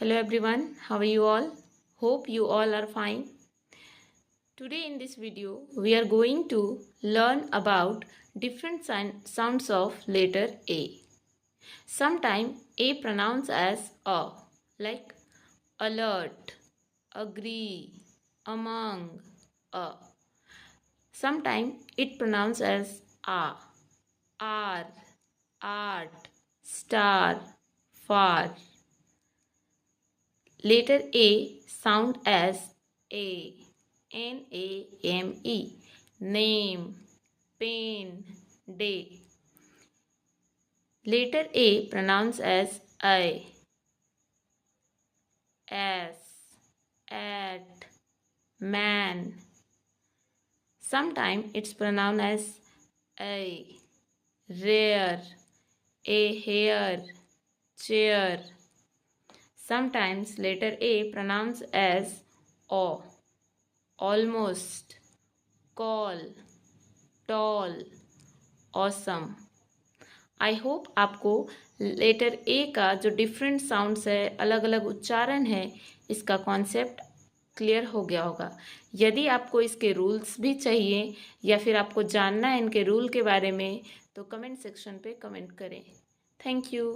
Hello everyone, how are you all? Hope you all are fine. Today in this video, we are going to learn about different sounds of letter A. Sometimes A pronounced as A, like alert, agree, among, a. Sometimes it pronounced as A, R, art, star, far. Letter A sound as A, Name, name, pain, day. Letter A pronounced as I, as, at, man. Sometimes it's pronounced as A, rare, a hair, chair. Sometimes letter A pronounced as O, almost, call, tall, awesome. I hope आपको letter ए का जो different sounds है, अलग अलग उच्चारण है, इसका concept clear हो गया होगा। यदि आपको इसके रूल्स भी चाहिए या फिर आपको जानना है इनके रूल के बारे में, तो कमेंट सेक्शन पे कमेंट करें। Thank you.